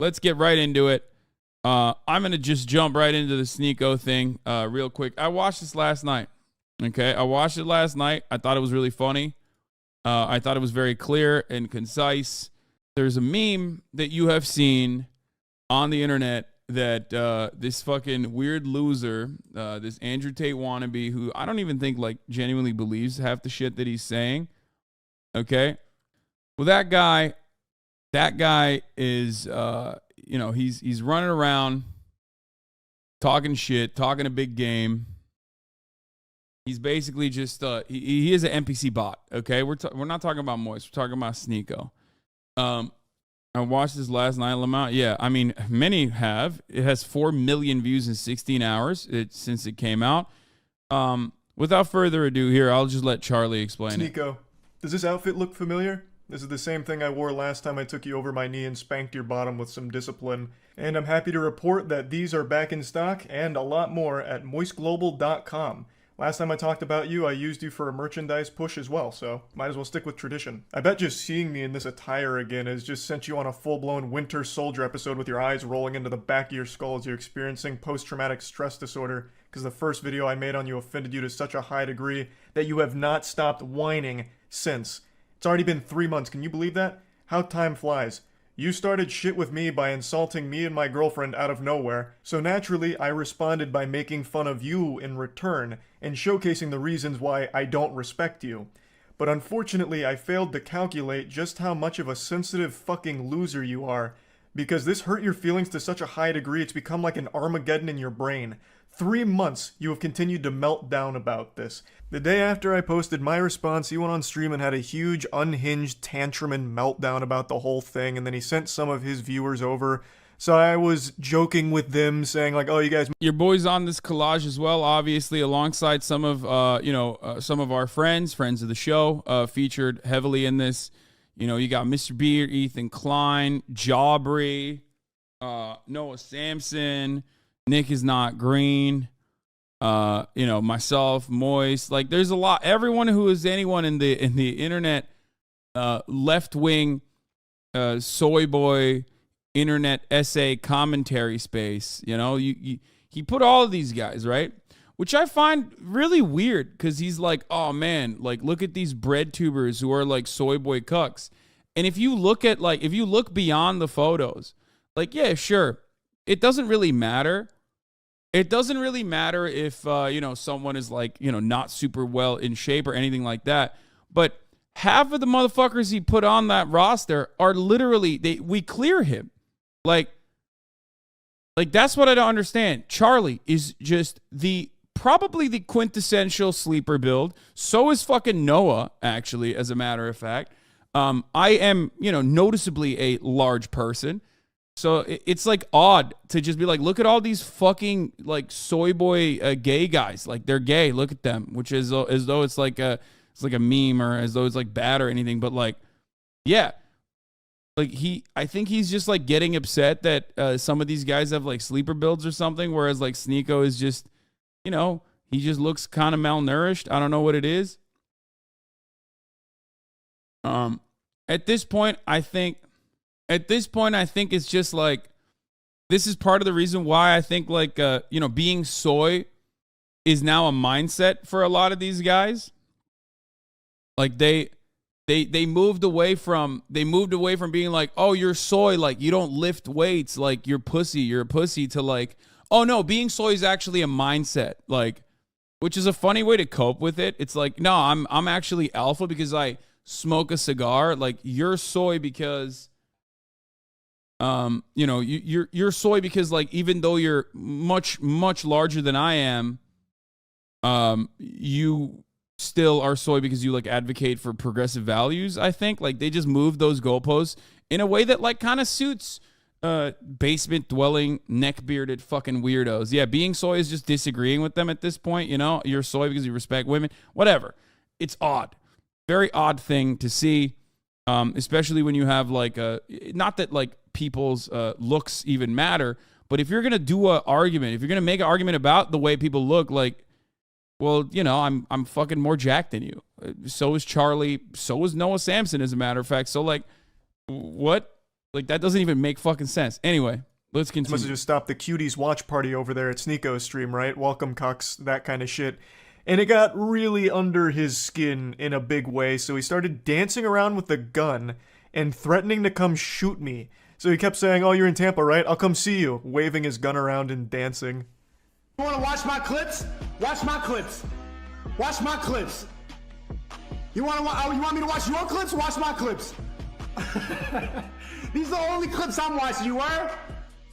let's get right into it. I'm going to just jump right into the Sneako thing real quick. I watched this last night. Okay, I watched it last night. I thought it was really funny. I thought it was very clear and concise. There's a meme that you have seen on the internet that this fucking weird loser, this Andrew Tate wannabe, who I don't even think like genuinely believes half the shit that he's saying. Okay, well that guy is he's running around talking shit, talking a big game. He's basically just he is an NPC bot. Okay, we're not talking about Moist. We're talking about Sneako. I watched this last night, Lamont. Yeah, I mean, many have. It has 4 million views in 16 hours since it came out. Without further ado, here I'll just let Charlie explain it. Sneako, does this outfit look familiar? This is the same thing I wore last time I took you over my knee and spanked your bottom with some discipline. And I'm happy to report that these are back in stock and a lot more at MoistGlobal.com. Last time I talked about you, I used you for a merchandise push as well, so might as well stick with tradition. I bet just seeing me in this attire again has just sent you on a full-blown Winter Soldier episode with your eyes rolling into the back of your skull as you're experiencing post-traumatic stress disorder, because the first video I made on you offended you to such a high degree that you have not stopped whining since. It's already been 3 months, can you believe that? How time flies. You started shit with me by insulting me and my girlfriend out of nowhere, so naturally I responded by making fun of you in return, and showcasing the reasons why I don't respect you. But unfortunately I failed to calculate just how much of a sensitive fucking loser you are, because this hurt your feelings to such a high degree it's become like an Armageddon in your brain. 3 months you have continued to melt down about this. The day after I posted my response, he went on stream and had a huge unhinged tantrum and meltdown about the whole thing, and then he sent some of his viewers over. So I was joking with them, saying like, "Oh, you guys." Your boy's on this collage as well, obviously, alongside some of some of our friends of the show, featured heavily in this. You know, you got Mr. Beer, Ethan Klein, Jawbry, Noah Sampson. Nick is not green. Myself, Moist. Like, there's a lot. Everyone who is anyone in the internet, left wing, soy boy, internet essay commentary space. You know, he put all of these guys, right? Which I find really weird, because he's like, oh man, like look at these bread tubers who are like soy boy cucks. And if you look beyond the photos, like, yeah, sure, it doesn't really matter. It doesn't really matter if, someone is like, not super well in shape or anything like that. But half of the motherfuckers he put on that roster are literally, we clear him. Like that's what I don't understand. Charlie is just probably the quintessential sleeper build. So is fucking Noah, actually, as a matter of fact. I am, noticeably a large person. So it's like odd to just be like, look at all these fucking like soy boy gay guys. Like, they're gay. Look at them, which is as though it's like a meme, or as though it's like bad or anything. But like, yeah, like I think he's just like getting upset that some of these guys have like sleeper builds or something. Whereas like Sneako is just, he just looks kind of malnourished. I don't know what it is. At this point, I think it's just like, this is part of the reason why I think like, being soy is now a mindset for a lot of these guys. Like they moved away from being like, oh, you're soy, like you don't lift weights, like you're a pussy, to like, oh no, being soy is actually a mindset, like, which is a funny way to cope with it. It's like, no, I'm actually alpha because I smoke a cigar. Like, you're soy because you're soy because like, even though you're much larger than I am, you still are soy because you like advocate for progressive values. I think like they just move those goalposts in a way that like kind of suits basement dwelling neck bearded fucking weirdos. Yeah, being soy is just disagreeing with them at this point. You're soy because you respect women, whatever. It's odd, very odd thing to see, especially when you have like not that like people's looks even matter, but if you're gonna do an argument, if you're gonna make an argument about the way people look, like, well, I'm fucking more jacked than you. So is Charlie. So is Noah Sampson, as a matter of fact. So like, what? Like, that doesn't even make fucking sense. Anyway, let's Must have continue. just stopped the cuties watch party over there at Sneako's stream, right? Welcome, cucks, that kind of shit. And it got really under his skin in a big way, so he started dancing around with the gun and threatening to come shoot me. So he kept saying, "Oh, you're in Tampa, right? I'll come see you," waving his gun around and dancing. You wanna watch my clips? Watch my clips. Watch my clips. You want me to watch your clips? Watch my clips. These are the only clips I'm watching, you were?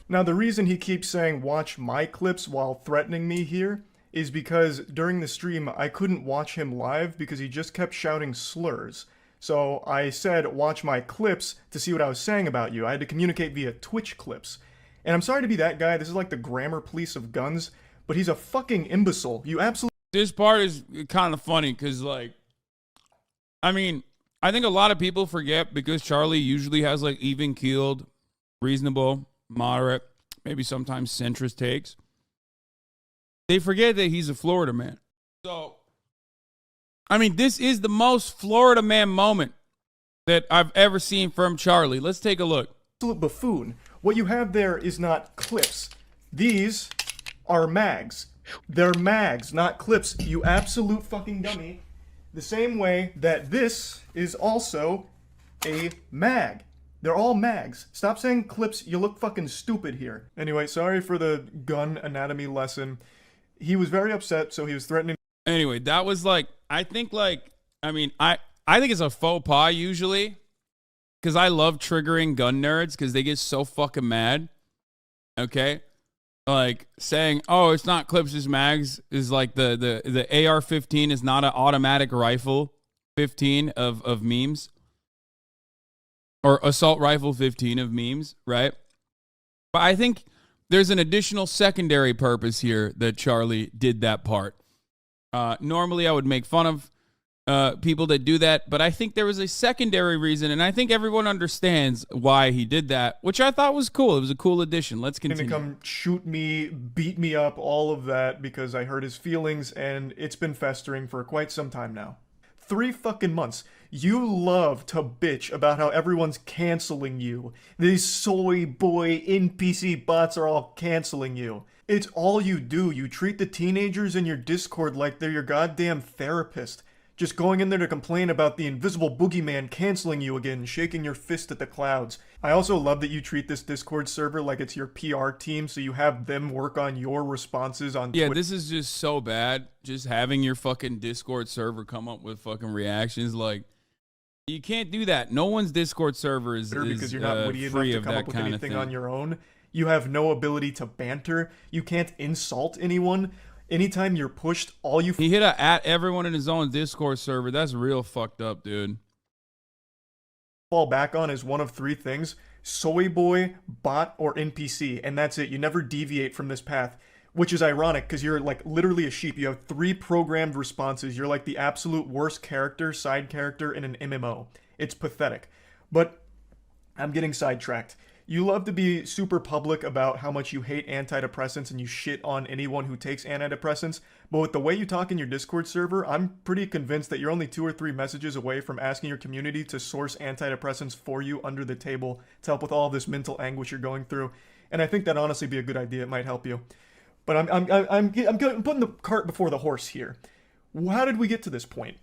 Now, the reason he keeps saying watch my clips while threatening me here is because during the stream I couldn't watch him live because he just kept shouting slurs. So I said watch my clips to see what I was saying about you. I had to communicate via Twitch clips. And I'm sorry to be that guy, this is like the grammar police of guns, but he's a fucking imbecile. You absolutely... This part is kind of funny because, like, I mean, I think a lot of people forget because Charlie usually has, like, even-keeled, reasonable, moderate, maybe sometimes centrist takes. They forget that he's a Florida man. So, I mean, this is the most Florida man moment that I've ever seen from Charlie. Let's take a look. buffoon. What you have there is not clips. These are mags. They're mags, not clips, you absolute fucking dummy. The same way that this is also a mag. They're all mags. Stop saying clips, you look fucking stupid here. Anyway, sorry for the gun anatomy lesson. He was very upset, so he was threatening. Anyway, that was like, I think it's a faux pas usually, because I love triggering gun nerds because they get so fucking mad. Okay? Like saying, oh, it's not clips, it's mags is like the AR-15 is not an automatic rifle 15 of memes. Or assault rifle 15 of memes, right? But I think there's an additional secondary purpose here that Charlie did that part. Normally, I would make fun of people that do that, but I think there was a secondary reason, and I think everyone understands why he did that, which I thought was cool. It was a cool addition. Let's continue. To come shoot me, beat me up, all of that, because I hurt his feelings, and it's been festering for quite some time now. 3 fucking months. You love to bitch about how everyone's canceling you. These soy boy NPC bots are all canceling you. It's all you do. You treat the teenagers in your Discord like they're your goddamn therapist. Just going in there to complain about the invisible boogeyman canceling you again, shaking your fist at the clouds. I also love that you treat this Discord server like it's your PR team, so you have them work on your responses on Twitter. Yeah, this is just so bad. Just having your fucking Discord server come up with fucking reactions, like, you can't do that. No one's Discord server is because you're not witty enough free to of come that up with kind of anything thing. on your own. You have no ability to banter. You can't insult anyone. Anytime you're pushed, all you He hit at everyone in his own Discord server. That's real fucked up, dude. fall back on is one of 3 things: soy boy, bot, or NPC, and that's it. You never deviate from this path, which is ironic because you're like literally a sheep. You have 3 programmed responses. You're like the absolute worst character, side character in an MMO. It's pathetic. But I'm getting sidetracked. You love to be super public about how much you hate antidepressants and you shit on anyone who takes antidepressants, but with the way you talk in your Discord server, I'm pretty convinced that you're only 2 or 3 messages away from asking your community to source antidepressants for you under the table to help with all this mental anguish you're going through. And I think that'd honestly be a good idea. It might help you. But I'm putting the cart before the horse here. How did we get to this point?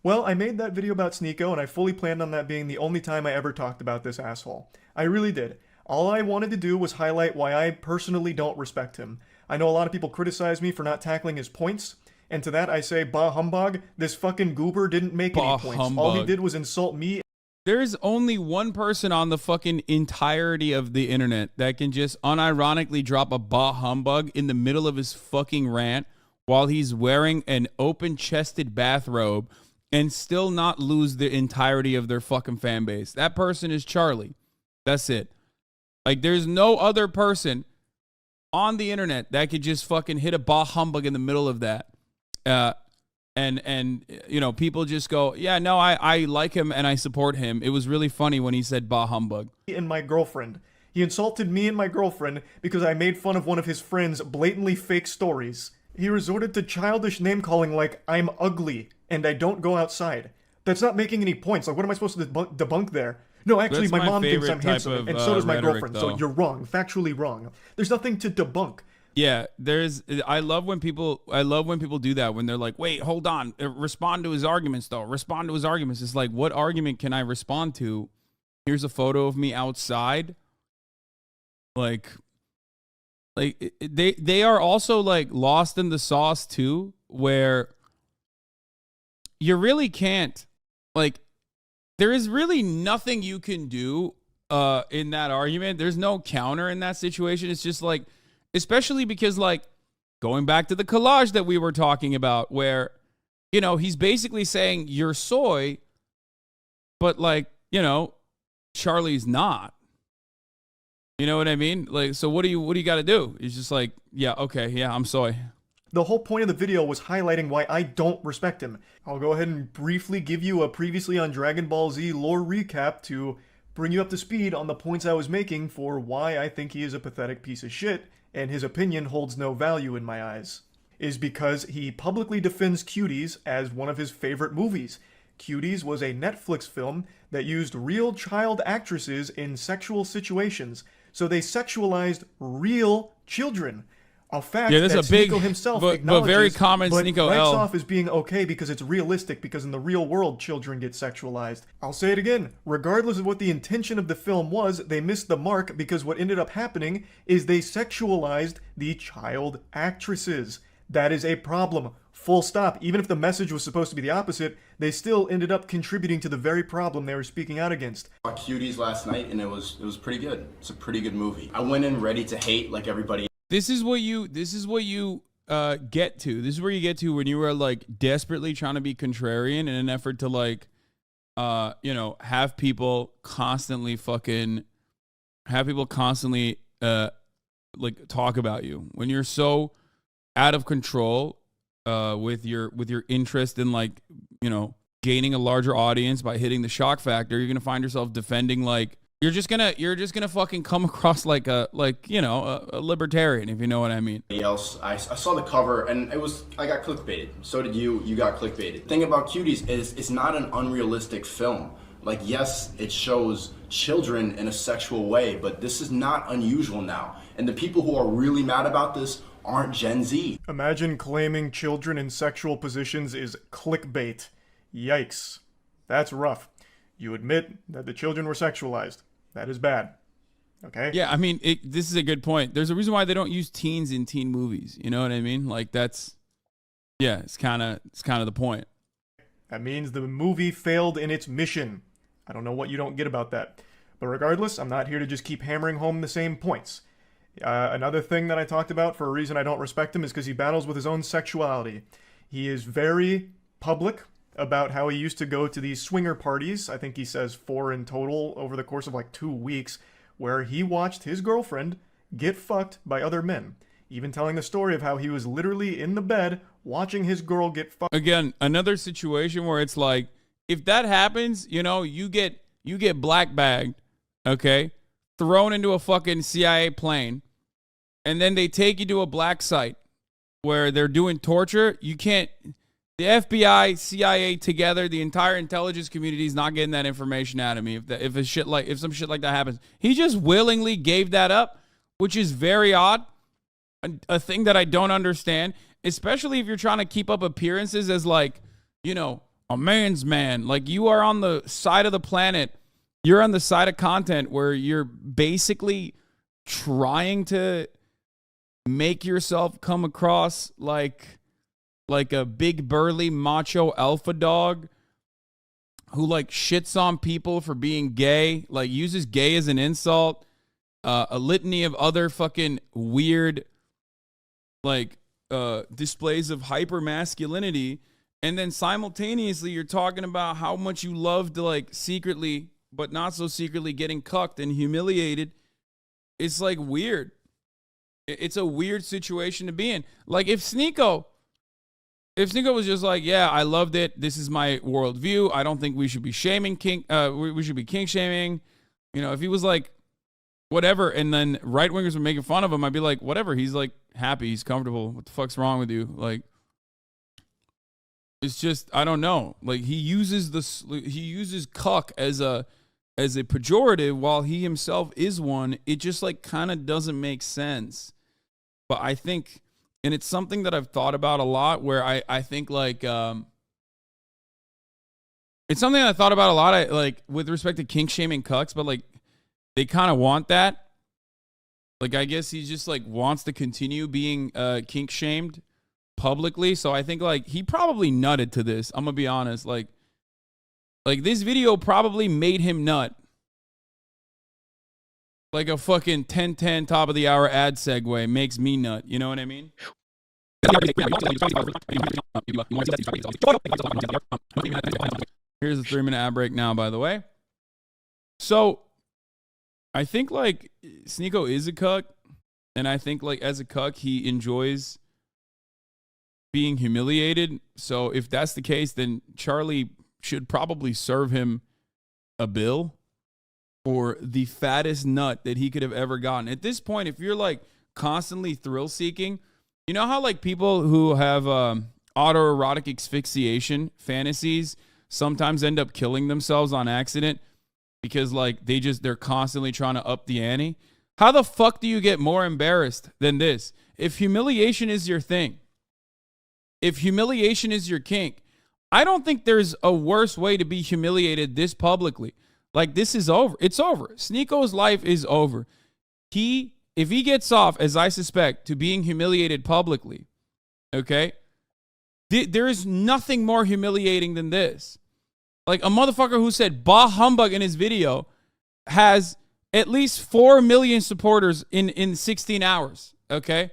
Well, I made that video about Sneako, and I fully planned on that being the only time I ever talked about this asshole. I really did. All I wanted to do was highlight why I personally don't respect him. I know a lot of people criticize me for not tackling his points, and to that I say, bah humbug, this fucking goober didn't make any points. Humbug. All he did was insult me. There's only one person on the fucking entirety of the internet that can just unironically drop a bah humbug in the middle of his fucking rant while he's wearing an open-chested bathrobe and still not lose the entirety of their fucking fan base. That person is Charlie. That's it. Like, there's no other person on the internet that could just fucking hit a bah humbug in the middle of that. And you know, people just go, yeah, no, I like him and I support him. It was really funny when he said bah humbug. And my girlfriend. He insulted me and my girlfriend because I made fun of one of his friends' blatantly fake stories. He resorted to childish name-calling like, I'm ugly and I don't go outside. That's not making any points. Like, what am I supposed to debunk there? No, actually, That's my my mom thinks favorite I'm type handsome, of, and so does my rhetoric, girlfriend. though. So you're wrong, factually wrong. There's nothing to debunk. Yeah, I love when people do that, when they're like, wait, hold on, respond to his arguments though. Respond to his arguments. It's like, what argument can I respond to? Here's a photo of me outside. Like they are also like lost in the sauce too, where you really can't, like, there is really nothing you can do in that argument. There's no counter in that situation. It's just like, especially because, like, going back to the collage that we were talking about, where, you know, he's basically saying you're soy, but, like, you know, Charlie's not. You know what I mean? Like, so what do you got to do? He's just like, yeah, okay, yeah, I'm soy. The whole point of the video was highlighting why I don't respect him. I'll go ahead and briefly give you a previously on Dragon Ball Z lore recap to bring you up to speed on the points I was making for why I think he is a pathetic piece of shit, and his opinion holds no value in my eyes. Is because he publicly defends Cuties as one of his favorite movies. Cuties was a Netflix film that used real child actresses in sexual situations, so they sexualized real children. A fact Yeah, that's that a big, Sneako himself but acknowledges, very common but Sneako writes L. off as being okay because it's realistic, because in the real world children get sexualized. I'll say it again, regardless of what the intention of the film was, they missed the mark because what ended up happening is they sexualized the child actresses. That is a problem. Full stop. Even if the message was supposed to be the opposite, they still ended up contributing to the very problem they were speaking out against. I saw Cuties last night and it was pretty good. It's a pretty good movie. I went in ready to hate like everybody. This is what you get to. This is where you get to when you were like desperately trying to be contrarian in an effort to like, you know, have people constantly like talk about you when you're so out of control with your interest in, like, you know, gaining a larger audience by hitting the shock factor. You're gonna find yourself defending, like, you're just gonna fucking come across like a libertarian, if you know what I mean. Else, I saw the cover and I got clickbaited. So did you. You got clickbaited. The thing about Cuties is it's not an unrealistic film. Like, yes, it shows children in a sexual way, but this is not unusual now. And the people who are really mad about this aren't Gen Z. Imagine claiming children in sexual positions is clickbait. Yikes. That's rough. You admit that the children were sexualized. That is bad. Okay? Yeah, I mean, this is a good point. There's a reason why they don't use teens in teen movies. You know what I mean? Like, it's kind of the point. That means the movie failed in its mission. I don't know what you don't get about that. But regardless, I'm not here to just keep hammering home the same points. Another thing that I talked about for a reason I don't respect him is because he battles with his own sexuality. He is very public about how he used to go to these swinger parties, I think he says 4 in total over the course of like 2 weeks, where he watched his girlfriend get fucked by other men. Even telling the story of how he was literally in the bed watching his girl get fucked. Again, another situation where it's like, if that happens, you know, you get black bagged, okay, thrown into a fucking CIA plane, and then they take you to a black site where they're doing torture. You can't. The FBI, CIA together, the entire intelligence community is not getting that information out of me. If some shit like that happens, he just willingly gave that up, which is very odd. A thing that I don't understand, especially if you're trying to keep up appearances as, like, you know, a man's man. Like, you are on the side of the planet. You're on the side of content where you're basically trying to make yourself come across like a big burly macho alpha dog who, like, shits on people for being gay, like uses gay as an insult, a litany of other fucking weird, like, displays of hyper masculinity. And then simultaneously you're talking about how much you love to, like, secretly, but not so secretly, getting cucked and humiliated. It's like weird. It's a weird situation to be in. Like, if Sneako was just like, yeah, I loved it, this is my worldview, I don't think we should be shaming we should be kink shaming. You know, if he was like, whatever, and then right wingers were making fun of him, I'd be like, whatever. He's like happy, he's comfortable. What the fuck's wrong with you? Like, it's just, I don't know. Like, he uses cuck as a as a pejorative while he himself is one. It just like kind of doesn't make sense. But I think, and it's something that I've thought about a lot, where I think like it's something I thought about a lot, like with respect to kink shaming cucks, but like they kind of want that. Like, I guess he just like wants to continue being kink shamed publicly. So I think like he probably nutted to this. I'm gonna be honest. Like this video probably made him nut. Like a fucking 10-10 top of the hour ad segue makes me nut. You know what I mean? Here's a 3-minute ad break now, by the way. So I think like Sneako is a cuck, and I think like as a cuck he enjoys being humiliated. So if that's the case, then Charlie should probably serve him a bill for the fattest nut that he could have ever gotten. At this point, if you're like constantly thrill seeking, you know how like people who have autoerotic asphyxiation fantasies sometimes end up killing themselves on accident because like they're constantly trying to up the ante. How the fuck do you get more embarrassed than this? If humiliation is your thing, if humiliation is your kink, I don't think there's a worse way to be humiliated this publicly. Like, this is over. It's over. Sneako's life is over. If he gets off, as I suspect, to being humiliated publicly, okay, there is nothing more humiliating than this. Like, a motherfucker who said bah humbug in his video has at least 4 million supporters in 16 hours, okay?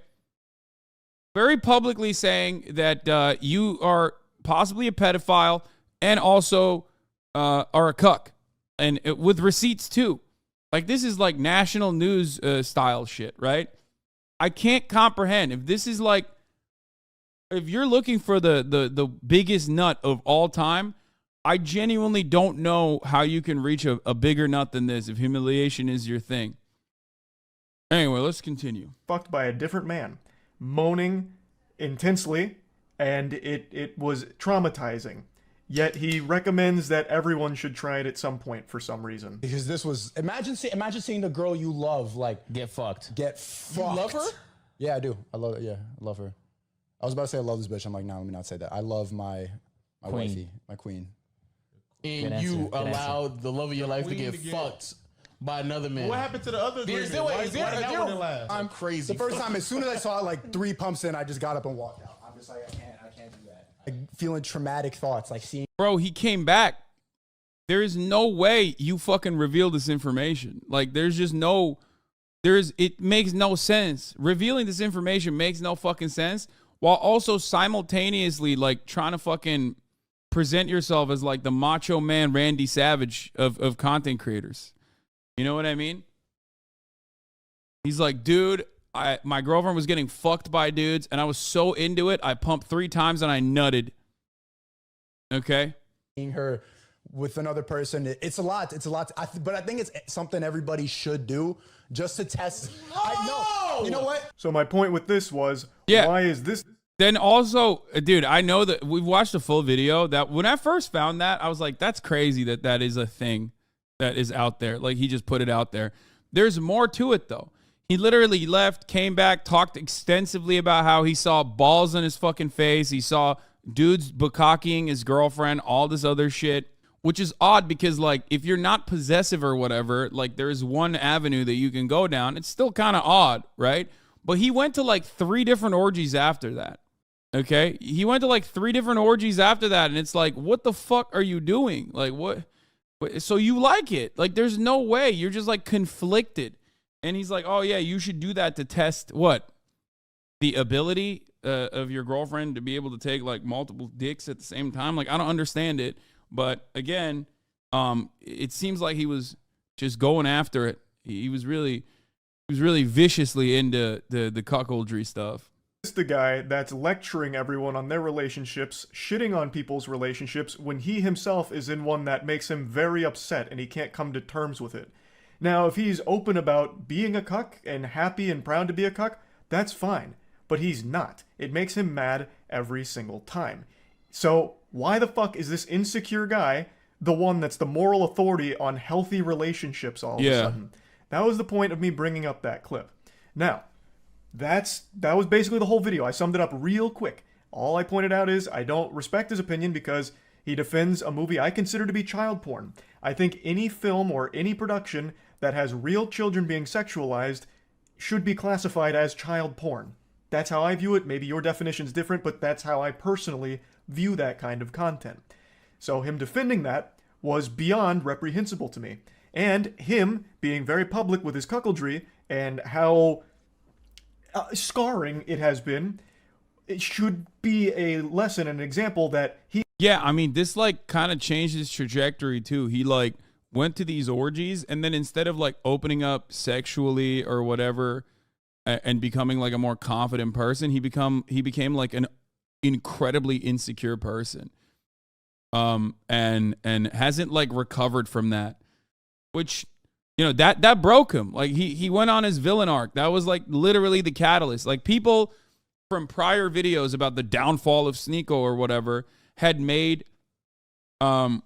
Very publicly saying that you are possibly a pedophile and also are a cuck. And with receipts too. Like, this is like national news style shit, right? I can't comprehend. If this is like, if you're looking for the biggest nut of all time, I genuinely don't know how you can reach a bigger nut than this if humiliation is your thing. Anyway, let's continue. Fucked by a different man, moaning intensely, and it was traumatizing. Yet he recommends that everyone should try it at some point for some reason. Because this was, imagine seeing the girl you love like get fucked. You love her? Yeah, I do. I love her. I was about to say I love this bitch. I'm like, no, let me not say that. I love my wifey, my queen. And you allowed the love of your life to get fucked by another man. What happened to the other agreement? I'm crazy. The first time, as soon as I saw it, like 3 pumps in, I just got up and walked out. I'm just like, I can't do that. Like feeling traumatic thoughts, like seeing. Bro, he came back. There is no way you fucking reveal this information. Like, it makes no sense. Revealing this information makes no fucking sense, while also simultaneously like trying to fucking present yourself as like the macho man Randy Savage of content creators. You know what I mean? He's like, dude, my girlfriend was getting fucked by dudes and I was so into it, I pumped 3 times and I nutted. Okay? Seeing her with another person, it's a lot. But I think it's something everybody should do just to test. You know what? So my point with this was, why is this? Then also, dude, I know that we've watched a full video that when I first found that, I was like, that's crazy that is a thing that is out there. Like, he just put it out there. There's more to it, though. He literally left, came back, talked extensively about how he saw balls on his fucking face. He saw dudes bukkakking his girlfriend, all this other shit, which is odd because, like, if you're not possessive or whatever, like, there's one avenue that you can go down. It's still kind of odd, right? But he went to, like, 3 different orgies after that. Okay? He went to, like, 3 different orgies after that, and it's like, what the fuck are you doing? Like, what? So you like it. Like, there's no way. You're just, like, conflicted. And he's like, oh, yeah, you should do that to test what? The ability of your girlfriend to be able to take, like, multiple dicks at the same time. Like, I don't understand it. But, again, it seems like he was just going after it. He was really viciously into the cuckoldry stuff. This is the guy that's lecturing everyone on their relationships, shitting on people's relationships when he himself is in one that makes him very upset and he can't come to terms with it. Now, if he's open about being a cuck and happy and proud to be a cuck, that's fine. But he's not. It makes him mad every single time. So why the fuck is this insecure guy the one that's the moral authority on healthy relationships all of a sudden. That was the point of me bringing up that clip. Now, that was basically the whole video. I summed it up real quick. All I pointed out is I don't respect his opinion because he defends a movie I consider to be child porn. I think any film or any production that has real children being sexualized should be classified as child porn. That's how I view it. Maybe your definition's different, but that's how I personally view that kind of content. So him defending that was beyond reprehensible to me. And him being very public with his cuckoldry and how scarring it has been, it should be a lesson, an example that he... Yeah, I mean, this like kind of changed his trajectory too. He like went to these orgies, and then instead of like opening up sexually or whatever and becoming like a more confident person, he became like an incredibly insecure person. And hasn't like recovered from that, which, you know, that broke him. Like he went on his villain arc. That was like literally the catalyst. Like people from prior videos about the downfall of Sneako or whatever had made like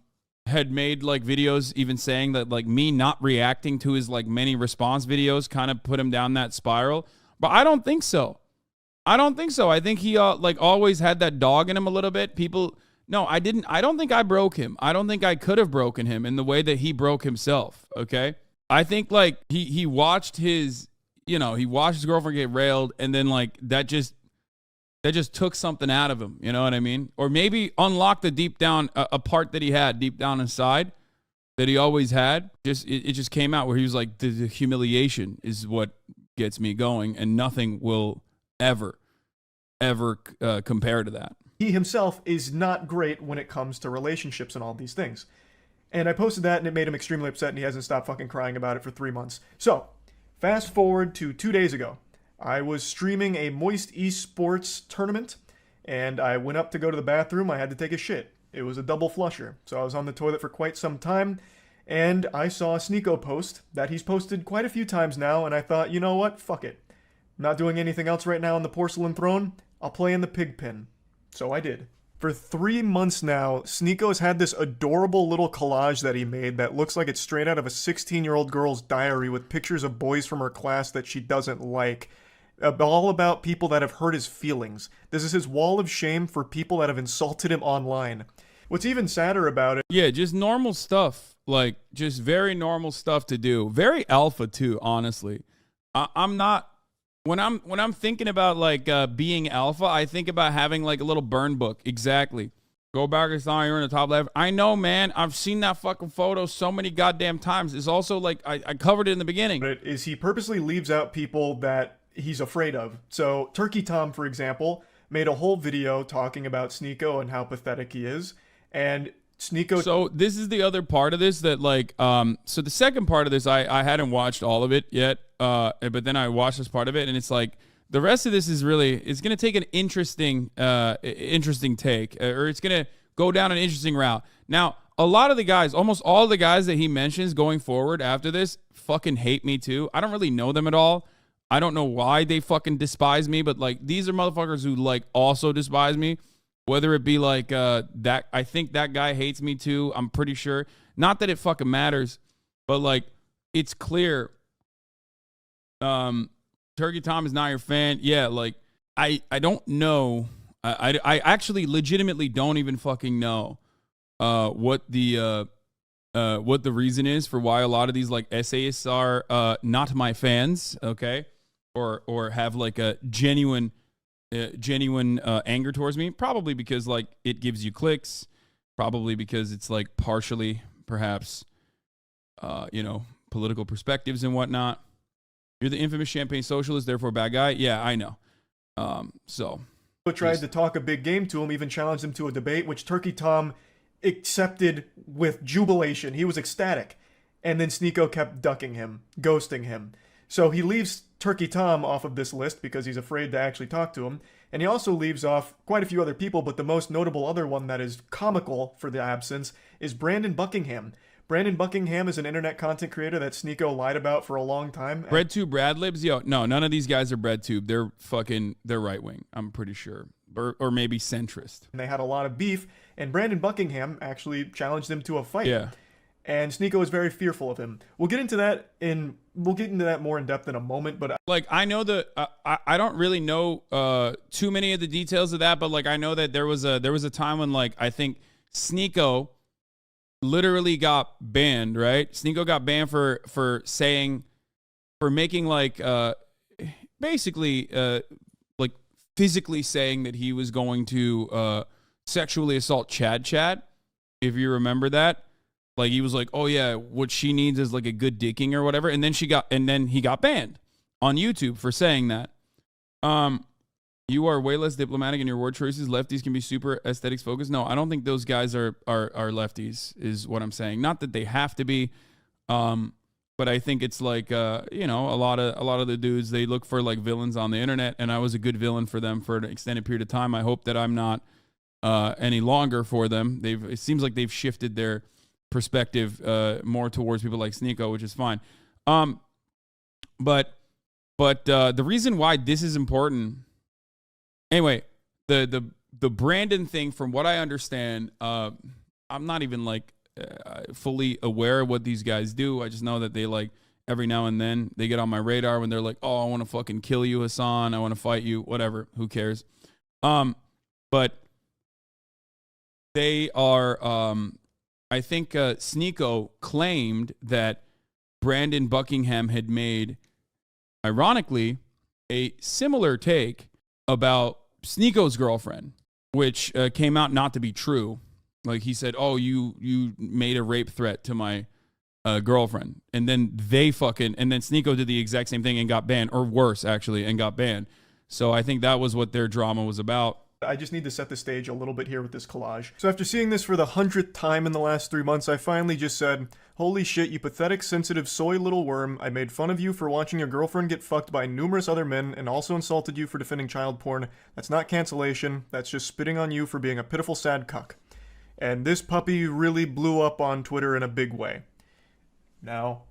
videos even saying that like me not reacting to his like many response videos kind of put him down that spiral. But I don't think so. I think he like always had that dog in him a little bit. I don't think I broke him. I don't think I could have broken him in the way that he broke himself. Okay. I think like he watched his girlfriend get railed, and then like that just took something out of him. You know what I mean? Or maybe unlocked a part that he had deep down inside that he always had. It just came out where he was like, the humiliation is what gets me going, and nothing will ever compare to that. He himself is not great when it comes to relationships and all these things. And I posted that, and it made him extremely upset, and he hasn't stopped fucking crying about it for 3 months. So, fast forward to 2 days ago. I was streaming a Moist Esports tournament, and I went up to go to the bathroom. I had to take a shit. It was a double flusher, so I was on the toilet for quite some time, and I saw a Sneako post that he's posted quite a few times now, and I thought, you know what? Fuck it. I'm not doing anything else right now on the porcelain throne. I'll play in the pig pen. So I did. For 3 months now, Sneako has had this adorable little collage that he made that looks like it's straight out of a 16-year-old girl's diary with pictures of boys from her class that she doesn't like. All about people that have hurt his feelings. This is his wall of shame for people that have insulted him online. What's even sadder about it... Yeah, just normal stuff. Like, just very normal stuff to do. Very alpha, too, honestly. I'm not... When I'm thinking about like being alpha, I think about having like a little burn book. Exactly. Go back and saw you're in the top left. I know, man. I've seen that fucking photo so many goddamn times. It's also like I covered it in the beginning. But is he purposely leaves out people that he's afraid of. So Turkey Tom, for example, made a whole video talking about Sneako and how pathetic he is. And Sneako... So this is the other part of this that like, so the second part of this, I hadn't watched all of it yet. But then I watched this part of it, and it's like the rest of this is really, it's going to take an interesting take, or it's going to go down an interesting route. Now, a lot of the guys, almost all the guys that he mentions going forward after this fucking hate me too. I don't really know them at all. I don't know why they fucking despise me, but like these are motherfuckers who like also despise me. Whether it be like that, I think that guy hates me too. I'm pretty sure. Not that it fucking matters, but like it's clear. Turkey Tom is not your fan. Yeah, like I don't know. I actually legitimately don't even fucking know what the reason is for why a lot of these like essayists are not my fans, okay? Or have like a genuine anger towards me. Probably because like it gives you clicks, probably because it's like partially perhaps political perspectives and whatnot. You're the infamous champagne socialist, therefore bad guy. Yeah, I know. So tried to talk a big game to him, even challenged him to a debate, which Turkey Tom accepted with jubilation. He was ecstatic. And then Sneako kept ducking him, ghosting him. So he leaves Turkey Tom off of this list because he's afraid to actually talk to him. And he also leaves off quite a few other people, but the most notable other one that is comical for the absence is Brandon Buckingham. Brandon Buckingham is an internet content creator that Sneako lied about for a long time. BreadTube Bradlibs? Yo, no, none of these guys are BreadTube. They're right wing, I'm pretty sure. or maybe centrist. And they had a lot of beef, and Brandon Buckingham actually challenged him to a fight. Yeah. And Sneako is very fearful of him. We'll get into that more in depth in a moment, but like I know I don't really know too many of the details of that, but like I know that there was a time when like I think Sneako literally got banned, right? Sneako got banned for making like basically like physically saying that he was going to sexually assault Chad, if you remember that. Like he was like, oh yeah, what she needs is like a good dicking or whatever. And then he got banned on YouTube for saying that. You are way less diplomatic in your word choices. Lefties can be super aesthetics focused. No, I don't think those guys are lefties, is what I'm saying. Not that they have to be, but I think it's like a lot of the dudes, they look for like villains on the internet, and I was a good villain for them for an extended period of time. I hope that I'm not any longer for them. It seems like they've shifted their perspective more towards people like Sneako, which is fine. But the reason why this is important, anyway, the Brandon thing, from what I understand, I'm not even like fully aware of what these guys do. I just know that they like every now and then they get on my radar when they're like, oh, I want to fucking kill you, Hasan. I want to fight you, whatever. Who cares? But they are, I think Sneako claimed that Brandon Buckingham had made, ironically, a similar take about Sneako's girlfriend, which came out not to be true. Like he said, oh, you made a rape threat to my girlfriend. And then Sneako did the exact same thing and got banned, or worse, actually, and got banned. So I think that was what their drama was about. I just need to set the stage a little bit here with this collage. So after seeing this for the 100th time in the last 3 months, I finally just said, holy shit, you pathetic, sensitive, soy little worm. I made fun of you for watching your girlfriend get fucked by numerous other men and also insulted you for defending child porn. That's not cancellation. That's just spitting on you for being a pitiful, sad cuck. And this puppy really blew up on Twitter in a big way. Now,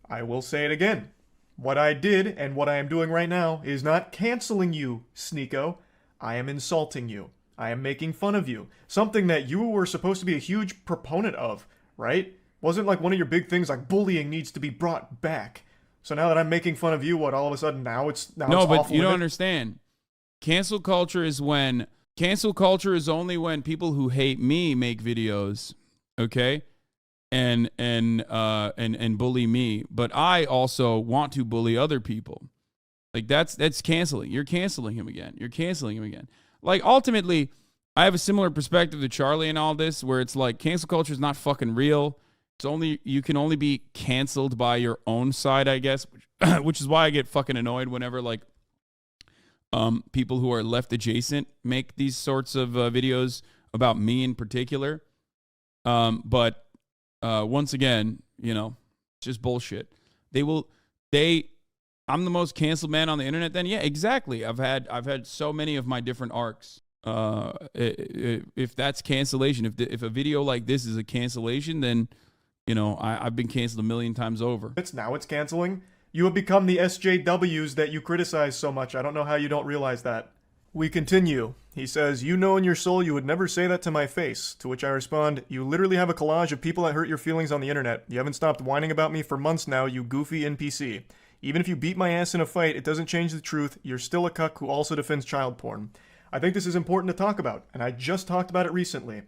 I will say it again. What I did and what I am doing right now is not canceling you, Sneako. I am insulting you. I am making fun of you. Something that you were supposed to be a huge proponent of, right? Wasn't like one of your big things like bullying needs to be brought back. So now that I'm making fun of you, what, all of a sudden now it's no, but you don't understand. Cancel culture is only when people who hate me make videos, okay? And bully me, but I also want to bully other people. Like that's canceling. You're canceling him again. Like ultimately, I have a similar perspective to Charlie and all this, where it's like cancel culture is not fucking real. You can only be canceled by your own side, I guess, which is why I get fucking annoyed whenever like people who are left adjacent make these sorts of videos about me in particular. But once again, it's just bullshit. I'm the most canceled man on the internet. Then yeah, exactly. I've had so many of my different arcs. If that's cancellation, if a video like this is a cancellation, then I've been canceled a million times over. It's canceling. You have become the SJWs that you criticize so much. I don't know how you don't realize that. We continue. He says, you know in your soul you would never say that to my face. To which I respond, you literally have a collage of people that hurt your feelings on the internet. You haven't stopped whining about me for months now, you goofy NPC. Even if you beat my ass in a fight, it doesn't change the truth. You're still a cuck who also defends child porn. I think this is important to talk about, and I just talked about it recently.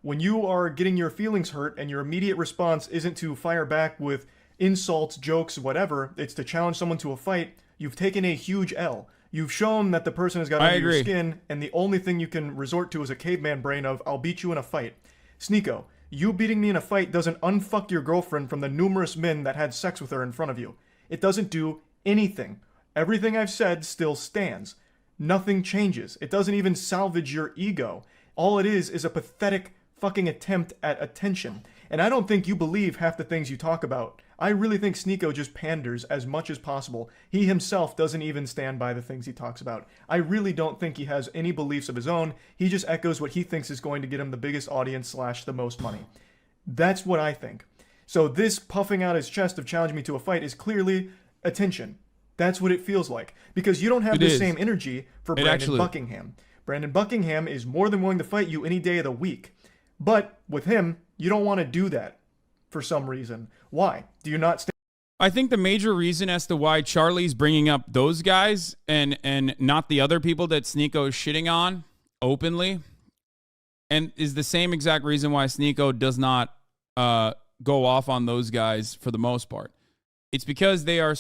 When you are getting your feelings hurt and your immediate response isn't to fire back with insults, jokes, whatever, it's to challenge someone to a fight, you've taken a huge L. You've shown that the person has got under your skin, and the only thing you can resort to is a caveman brain of, I'll beat you in a fight. Sneako, you beating me in a fight doesn't unfuck your girlfriend from the numerous men that had sex with her in front of you. It doesn't do anything. Everything I've said still stands. Nothing changes. It doesn't even salvage your ego. All it is a pathetic fucking attempt at attention. And I don't think you believe half the things you talk about. I really think Sneako just panders as much as possible. He himself doesn't even stand by the things he talks about. I really don't think he has any beliefs of his own. He just echoes what he thinks is going to get him the biggest audience / the most money. That's what I think. So this puffing out his chest of challenging me to a fight is clearly attention. That's what it feels like. Because you don't have the same energy for Brandon Buckingham. Brandon Buckingham is more than willing to fight you any day of the week. But with him, you don't want to do that for some reason. Why? Do you not stand? I think the major reason as to why Charlie's bringing up those guys and not the other people that Sneako is shitting on openly, and is the same exact reason why Sneako does not go off on those guys for the most part. It's because they are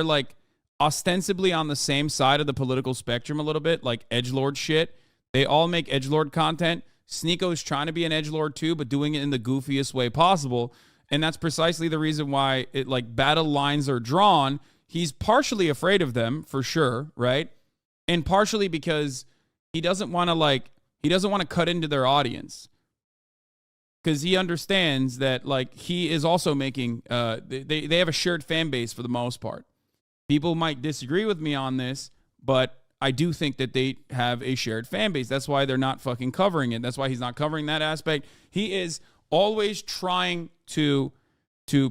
like ostensibly on the same side of the political spectrum a little bit, like edgelord shit. They all make edgelord content. Sneako is trying to be an edgelord too, but doing it in the goofiest way possible. And that's precisely the reason why battle lines are drawn. He's partially afraid of them for sure, right? And partially because he doesn't want to cut into their audience. Because he understands that he is also making they have a shared fan base for the most part. People might disagree with me on this, but I do think that they have a shared fan base. That's why they're not fucking covering it. That's why he's not covering that aspect. He is always trying to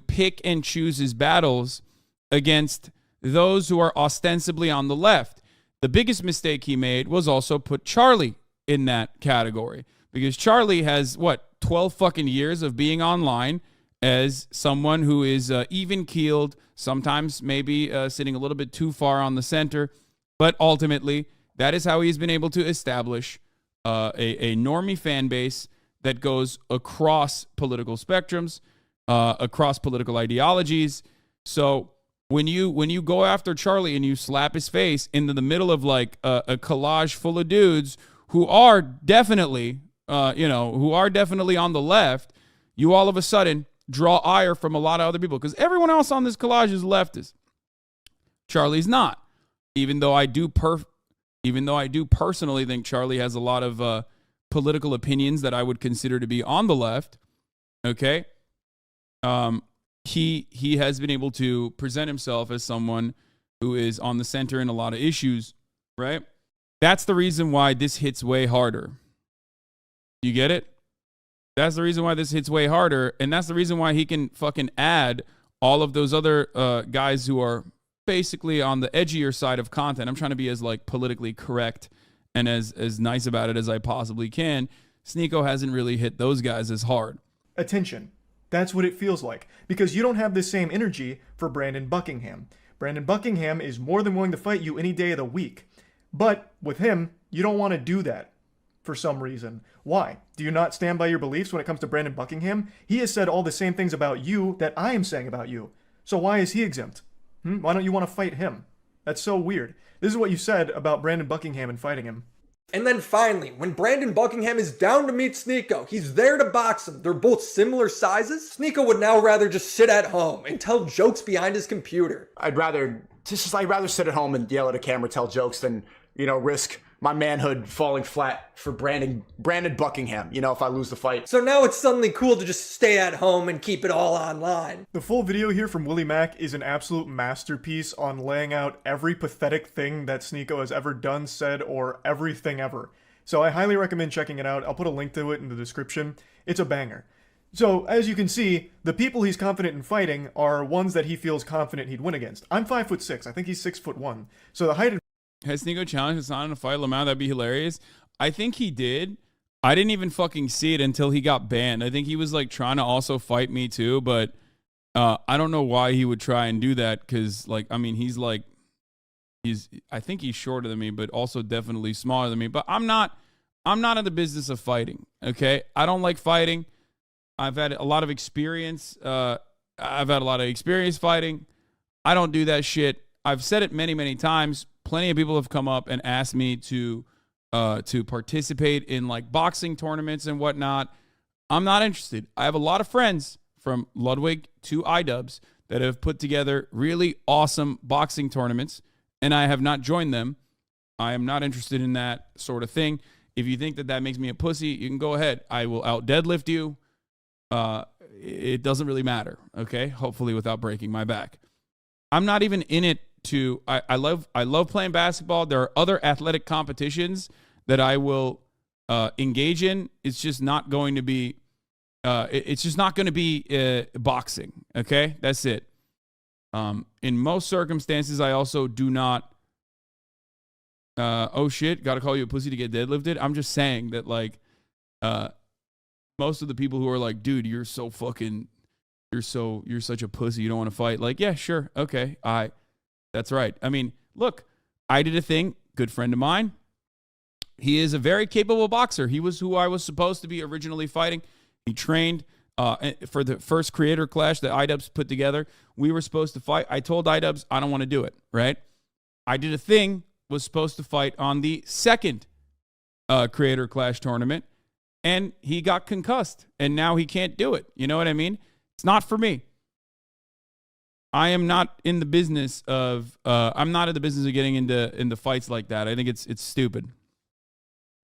pick and choose his battles against those who are ostensibly on the left. The biggest mistake he made was also put Charlie in that category, because Charlie has 12 fucking years of being online as someone who is even-keeled, sometimes maybe sitting a little bit too far on the center, but ultimately that is how he's been able to establish a normie fan base that goes across political spectrums, across political ideologies. So when you go after Charlie and you slap his face into the middle of a collage full of dudes who are definitely on the left, you all of a sudden draw ire from a lot of other people, because everyone else on this collage is leftist. Charlie's not, even though I do personally think Charlie has a lot of political opinions that I would consider to be on the left. Okay. He has been able to present himself as someone who is on the center in a lot of issues, right? That's the reason why this hits way harder. You get it? That's the reason why this hits way harder, and that's the reason why he can fucking add all of those other guys who are basically on the edgier side of content. I'm trying to be as politically correct and as nice about it as I possibly can. Sneako hasn't really hit those guys as hard. Attention. That's what it feels like, because you don't have the same energy for Brandon Buckingham. Brandon Buckingham is more than willing to fight you any day of the week. But with him, you don't want to do that for some reason. Why? Do you not stand by your beliefs when it comes to Brandon Buckingham? He has said all the same things about you that I am saying about you. So why is he exempt? Why don't you want to fight him? That's so weird. This is what you said about Brandon Buckingham and fighting him. And then finally, when Brandon Buckingham is down to meet Sneako, he's there to box him. They're both similar sizes. Sneako would now rather just sit at home and tell jokes behind his computer. I'd rather sit at home and yell at a camera, tell jokes than, risk my manhood falling flat for Brandon Buckingham, if I lose the fight. So now it's suddenly cool to just stay at home and keep it all online. The full video here from Willie Mack is an absolute masterpiece on laying out every pathetic thing that Sneako has ever done, said, or everything ever. So I highly recommend checking it out. I'll put a link to it in the description. It's a banger. So, as you can see, the people he's confident in fighting are ones that he feels confident he'd win against. I'm 5'6". I think he's 6'1". So the height. Has Sneako challenged Hasan in a fight? Lamau, that'd be hilarious. I think he did. I didn't even fucking see it until he got banned. I think he was trying to also fight me too, but I don't know why he would try and do that, because I think he's shorter than me, but also definitely smaller than me. But I'm not in the business of fighting. Okay, I don't like fighting. I've had a lot of experience. Fighting. I don't do that shit. I've said it many, many times. Plenty of people have come up and asked me to participate in boxing tournaments and whatnot. I'm not interested. I have a lot of friends from Ludwig to iDubbbz that have put together really awesome boxing tournaments, and I have not joined them. I am not interested in that sort of thing. If you think that makes me a pussy, you can go ahead. I will out deadlift you. It doesn't really matter, okay? Hopefully without breaking my back. I'm not even in it to I love playing basketball. There are other athletic competitions that I will engage in. It's just not going to be boxing, okay? That's it. In most circumstances, I also do not oh shit, gotta call you a pussy to get deadlifted. I'm just saying that, like, most of the people who are like, dude, you're such a pussy, you don't want to fight. Like, yeah, sure, okay, that's right. I mean, look, I did a thing, good friend of mine. He is a very capable boxer. He was who I was supposed to be originally fighting. He trained for the first creator clash that iDubbbz put together. We were supposed to fight. I told iDubbbz, I don't want to do it, right? I did a thing, was supposed to fight on the second creator clash tournament, and he got concussed, and now he can't do it. You know what I mean? It's not for me. I am not in the business of getting into fights like that. I think it's stupid.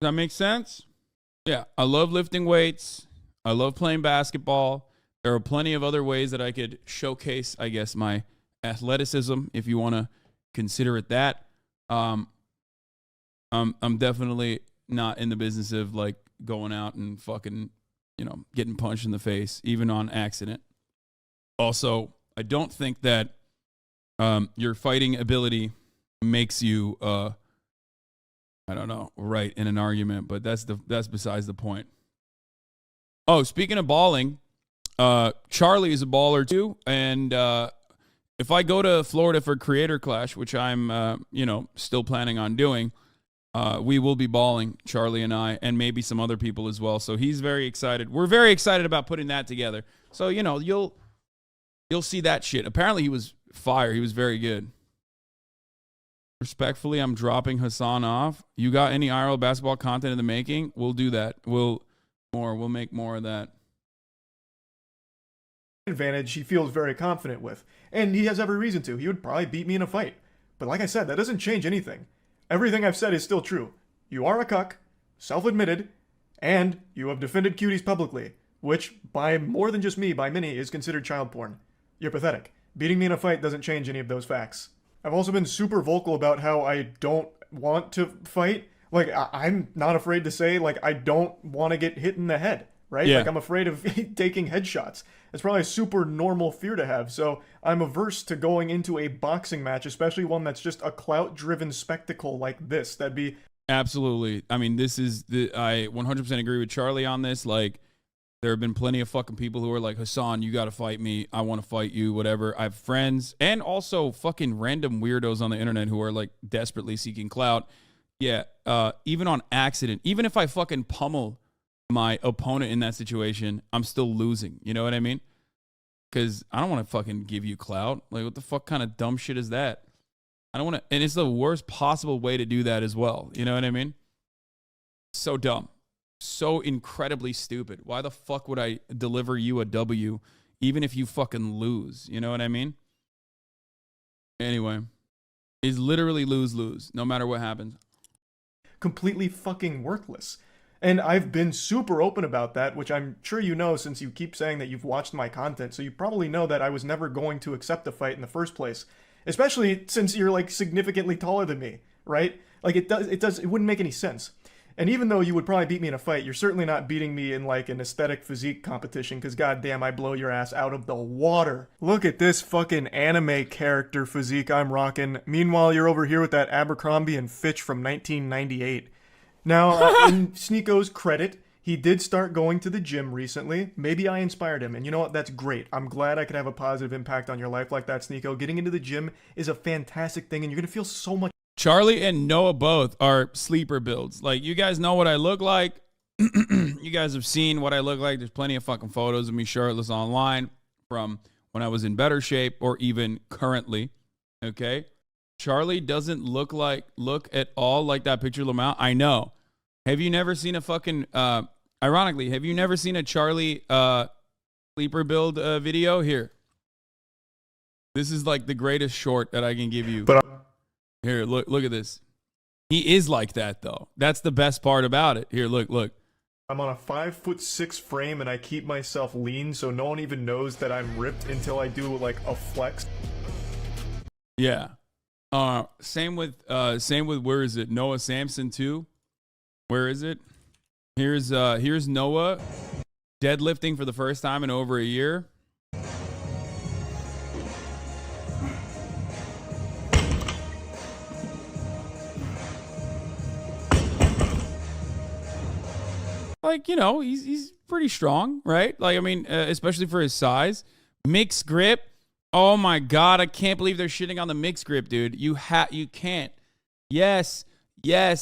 Does that make sense? Yeah, I love lifting weights. I love playing basketball. There are plenty of other ways that I could showcase, I guess, my athleticism, if you want to consider it that. I'm definitely not in the business of like going out and fucking, getting punched in the face, even on accident. Also, I don't think that your fighting ability makes you I don't know, right in an argument, but that's besides the point. Oh, speaking of balling, Charlie is a baller too, and if I go to Florida for Creator Clash, which I'm still planning on doing, we will be balling, Charlie and I, and maybe some other people as well. So he's very excited. We're very excited about putting that together. So you'll see that shit. Apparently he was fire. He was very good. Respectfully, I'm dropping Hasan off. You got any IRL basketball content in the making? We'll do that. We'll make more of that. Advantage he feels very confident with, and he has every reason to. He would probably beat me in a fight. But like I said, that doesn't change anything. Everything I've said is still true. You are a cuck, self-admitted, and you have defended cuties publicly, which, by more than just me, by many, is considered child porn. You're pathetic. Beating me in a fight doesn't change any of those facts. I've also been super vocal about how I don't want to fight. Like, I'm not afraid to say, like, I don't want to get hit in the head, right? Yeah. Like, I'm afraid of taking headshots. It's probably a super normal fear to have, so I'm averse to going into a boxing match, especially one that's just a clout-driven spectacle like this. That'd be... Absolutely. I mean, I 100% agree with Charlie on this. Like, there have been plenty of fucking people who are like, Hasan, you got to fight me. I want to fight you, whatever. I have friends and also fucking random weirdos on the internet who are like desperately seeking clout. Yeah, even on accident, even if I fucking pummel my opponent in that situation, I'm still losing. You know what I mean? Because I don't want to fucking give you clout. Like, what the fuck kind of dumb shit is that? I don't want to, and it's the worst possible way to do that as well. You know what I mean? So dumb. So incredibly stupid. Why the fuck would I deliver you a W even if you fucking lose? You know what I mean? Anyway, it's literally lose-lose no matter what happens. Completely fucking worthless. And I've been super open about that, which I'm sure you know since you keep saying that you've watched my content, so you probably know that I was never going to accept a fight in the first place. Especially since you're like significantly taller than me, right? Like it wouldn't make any sense. And even though you would probably beat me in a fight, you're certainly not beating me in like an aesthetic physique competition, because goddamn, I blow your ass out of the water. Look at this fucking anime character physique I'm rocking. Meanwhile, you're over here with that Abercrombie and Fitch from 1998. Now, in Sneako's credit, he did start going to the gym recently. Maybe I inspired him, and you know what? That's great. I'm glad I could have a positive impact on your life like that, Sneako. Getting into the gym is a fantastic thing, and you're gonna feel so much. Charlie and Noah both are sleeper builds. Like, you guys know what I look like. You guys have seen what I look like. There's plenty of fucking photos of me shirtless online from when I was in better shape or even currently. Okay? Charlie doesn't look at all like that picture of Lamont. I know. Have you never seen a fucking, ironically, have you never seen a Charlie sleeper build video? Here. This is like the greatest short that I can give you. But here, look at this. He is like that, though. That's the best part about it. Here, look. I'm on a 5'6" frame, and I keep myself lean, so no one even knows that I'm ripped until I do like a flex. Yeah. Same with where is it? Noah Samson too. Where is it? Here's Noah deadlifting for the first time in over a year. like, you know, he's pretty strong, right? Like, I mean, especially for his size. Mixed grip. Oh my God, I can't believe they're shitting on the mixed grip, dude. You can't. Yes,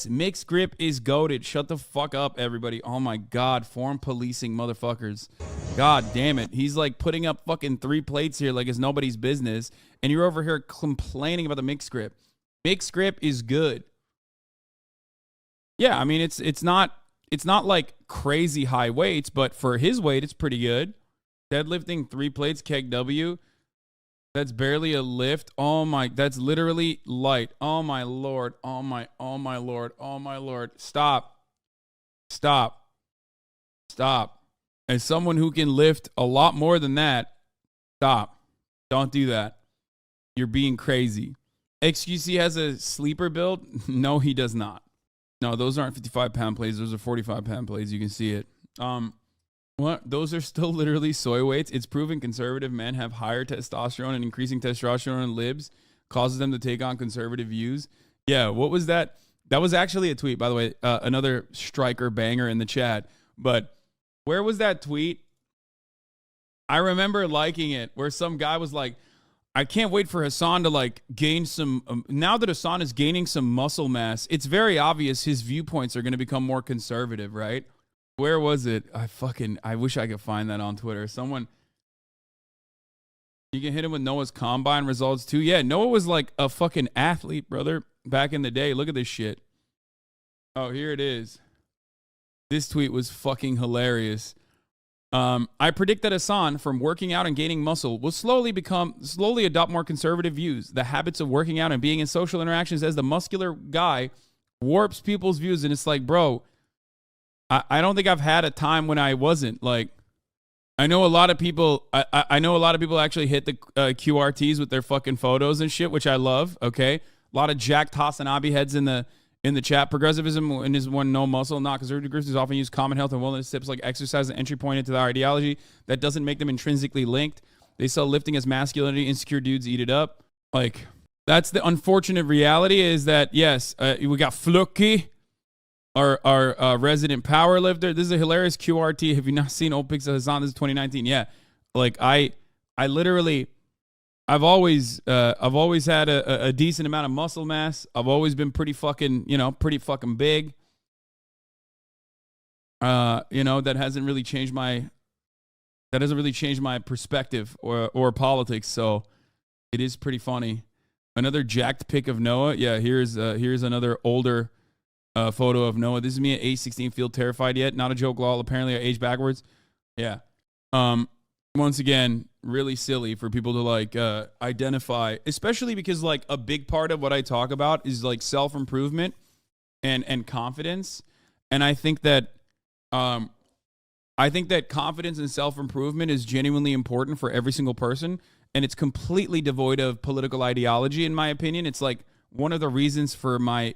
mixed grip is goated. Shut the fuck up, everybody. Oh my God, form policing motherfuckers. God damn it. He's like putting up fucking 3 plates here like it's nobody's business, and you're over here complaining about the mixed grip. Mixed grip is good. Yeah, I mean, it's not like crazy high weights, but for his weight, it's pretty good. Deadlifting 3 plates, keg W. That's barely a lift. Oh my, that's literally light. Oh my Lord. Oh my Lord. Oh my Lord. Stop. As someone who can lift a lot more than that, stop. Don't do that. You're being crazy. XQC has a sleeper build? No, he does not. No, those aren't 55-pound plays. Those are 45-pound plays. You can see it. What? Those are still literally soy weights. It's proven conservative men have higher testosterone, and increasing testosterone in libs causes them to take on conservative views. Yeah, what was that? That was actually a tweet, by the way. Another striker banger in the chat. But where was that tweet? I remember liking it, where some guy was like, I can't wait for Hasan to like gain some. Now that Hasan is gaining some muscle mass, it's very obvious his viewpoints are going to become more conservative, right? Where was it? I wish I could find that on Twitter. Someone, you can hit him with Noah's combine results too. Yeah, Noah was like a fucking athlete, brother, back in the day. Look at this shit. Oh, here it is. This tweet was fucking hilarious. I predict that Hasan, from working out and gaining muscle, will slowly adopt more conservative views. The habits of working out and being in social interactions as the muscular guy warps people's views. And it's like, bro, I don't think I've had a time when I wasn't. Like, I know a lot of people. I know a lot of people actually hit the QRTs with their fucking photos and shit, which I love. Okay, a lot of jacked HasanAbi heads in the chat. Progressivism is one no muscle, not conservative groups is often use common health and wellness tips like exercise as an entry point into the ideology. That doesn't make them intrinsically linked. They sell lifting as masculinity. Insecure dudes eat it up. Like, that's the unfortunate reality. Is that yes, we got Flucky, our resident power lifter. This is a hilarious QRT. Have you not seen old pics of Hasan? This is 2019. Yeah, like I literally, I've always had a decent amount of muscle mass. I've always been pretty fucking big. That hasn't really changed my perspective or politics. So it is pretty funny. Another jacked pic of Noah. Yeah, here's another older photo of Noah. This is me at age 16, feel terrified yet. Not a joke, lol. Apparently I aged backwards. Yeah. Once again, really silly for people to like identify, especially because like a big part of what I talk about is like self-improvement and confidence. And I think that confidence and self-improvement is genuinely important for every single person. And it's completely devoid of political ideology, in my opinion. It's like one of the reasons for my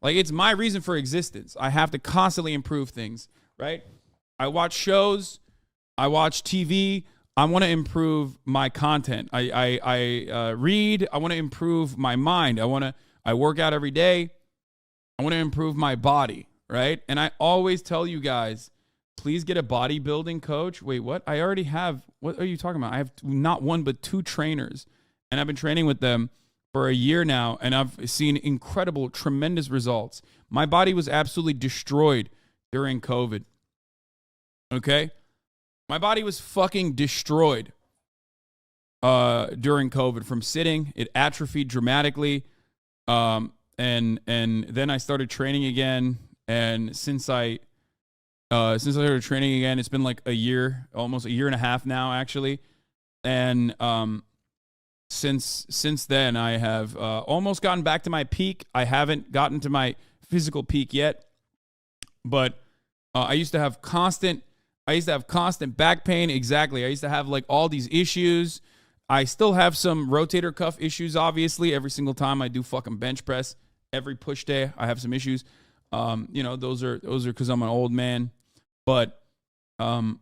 it's my reason for existence. I have to constantly improve things, right? I watch shows, I watch TV. I want to improve my content. I read. I want to improve my mind. I work out every day. I want to improve my body, right? And I always tell you guys, please get a bodybuilding coach. Wait, what? I already have. What are you talking about? I have not one but 2 trainers, and I've been training with them for a year now, and I've seen incredible, tremendous results. My body was absolutely destroyed during COVID. Okay? My body was fucking destroyed during COVID from sitting. It atrophied dramatically. And then I started training again. And since I started training again, it's been like a year, almost a year and a half now, actually. And since then, I have almost gotten back to my peak. I haven't gotten to my physical peak yet, but I used to have constant back pain. Exactly. I used to have like all these issues. I still have some rotator cuff issues, obviously. Every single time I do fucking bench press, every push day, I have some issues. Those are because I'm an old man. But I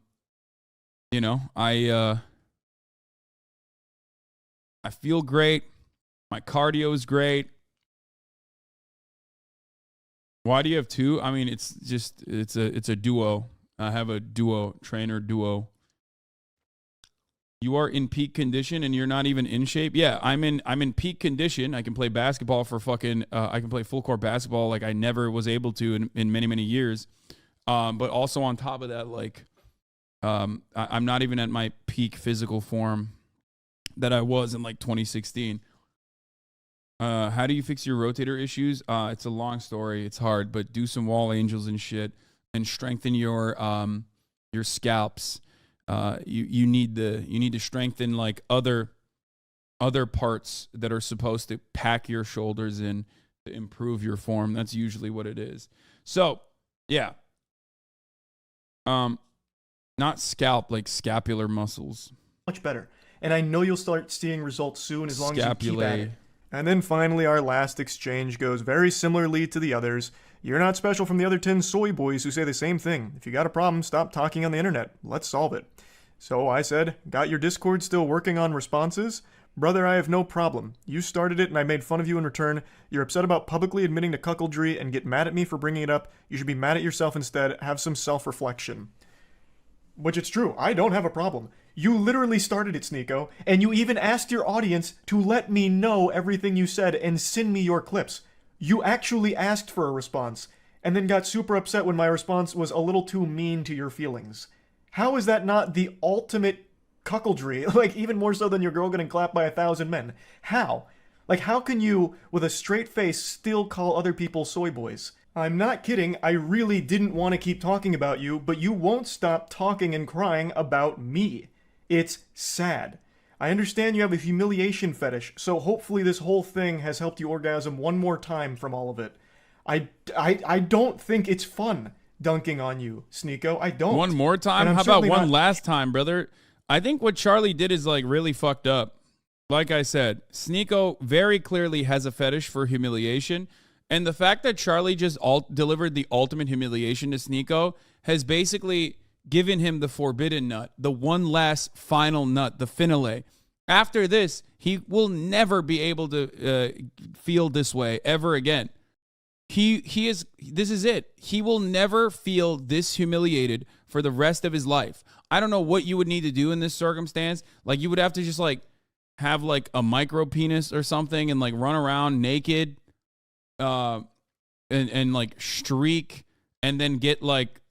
feel great. My cardio is great. Why do you have 2? I mean, it's a duo. I have a trainer duo. You are in peak condition and you're not even in shape. Yeah, I'm in peak condition. I can play basketball for fucking. I can play full court basketball like I never was able to in many years. But also on top of that, like, I'm not even at my peak physical form that I was in like 2016. How do you fix your rotator issues? It's a long story. It's hard, but do some wall angels and shit, and strengthen your scalps. You need to strengthen like other parts that are supposed to pack your shoulders in to improve your form. That's usually what it is. So yeah, not scalp, like scapular muscles. Much better, and I know you'll start seeing results soon as long as you keep at it. And then finally, our last exchange goes very similarly to the others. You're not special from the other 10 soy boys who say the same thing. If you got a problem, stop talking on the internet. Let's solve it. So I said, got your Discord still working on responses? Brother, I have no problem. You started it and I made fun of you in return. You're upset about publicly admitting to cuckoldry and get mad at me for bringing it up. You should be mad at yourself instead. Have some self-reflection. Which it's true. I don't have a problem. You literally started it, Sneako, and you even asked your audience to let me know everything you said and send me your clips. You actually asked for a response, and then got super upset when my response was a little too mean to your feelings. How is that not the ultimate cuckoldry? Like, even more so than your girl getting clapped by 1,000 men. How? Like, how can you, with a straight face, still call other people soy boys? I'm not kidding, I really didn't want to keep talking about you, but you won't stop talking and crying about me. It's sad. I understand you have a humiliation fetish, so hopefully this whole thing has helped you orgasm one more time from all of it. I don't think it's fun dunking on you, Sneako. I don't. One more time? How about one last time, brother? I think what Charlie did is like really fucked up. Like I said, Sneako very clearly has a fetish for humiliation. And the fact that Charlie just delivered the ultimate humiliation to Sneako has basically given him the forbidden nut, the one last final nut, the finale. After this, he will never be able to feel this way ever again. This is it. He will never feel this humiliated for the rest of his life. I don't know what you would need to do in this circumstance. Like, you would have to just like have like a micro penis or something and like run around naked and like streak and then get like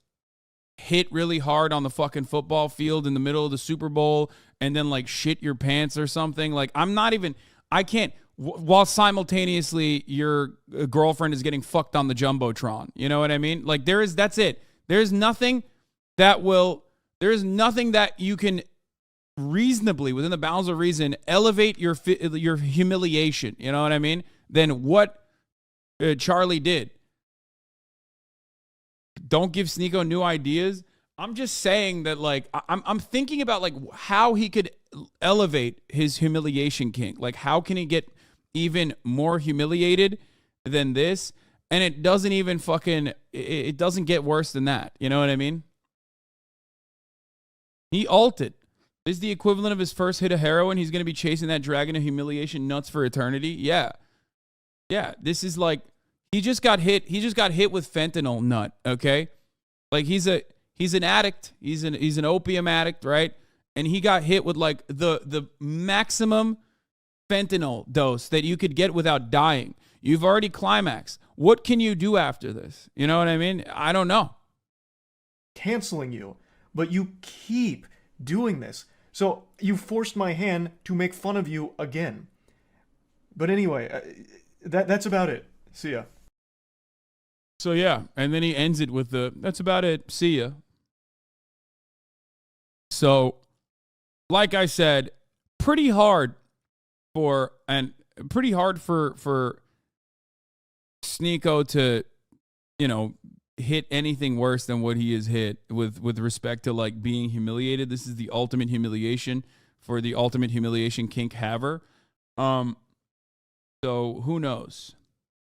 hit really hard on the fucking football field in the middle of the Super Bowl and then like shit your pants or something. Like, I can't, while simultaneously your girlfriend is getting fucked on the Jumbotron. You know what I mean? Like, that's it. There's nothing that you can reasonably, within the bounds of reason, elevate your humiliation. You know what I mean? Than what Charlie did. Don't give Sneako new ideas. I'm just saying that, like, I'm thinking about like how he could elevate his humiliation kink. Like, how can he get even more humiliated than this? And it doesn't even it doesn't get worse than that. You know what I mean? He ulted. This is the equivalent of his first hit of heroin. He's going to be chasing that dragon of humiliation nuts for eternity. Yeah. Yeah. This is like, he just got hit with fentanyl nut. Okay. Like, he's an addict. He's an opium addict. Right. And he got hit with like the maximum fentanyl dose that you could get without dying. You've already climaxed. What can you do after this? You know what I mean? I don't know. Canceling you, but you keep doing this. So you forced my hand to make fun of you again. But anyway, that's about it. See ya. So yeah, and then he ends it with that's about it. See ya. So, like I said, pretty hard for Sneako to, hit anything worse than what he has hit with respect to like being humiliated. This is the ultimate humiliation for the ultimate humiliation kink haver. So who knows?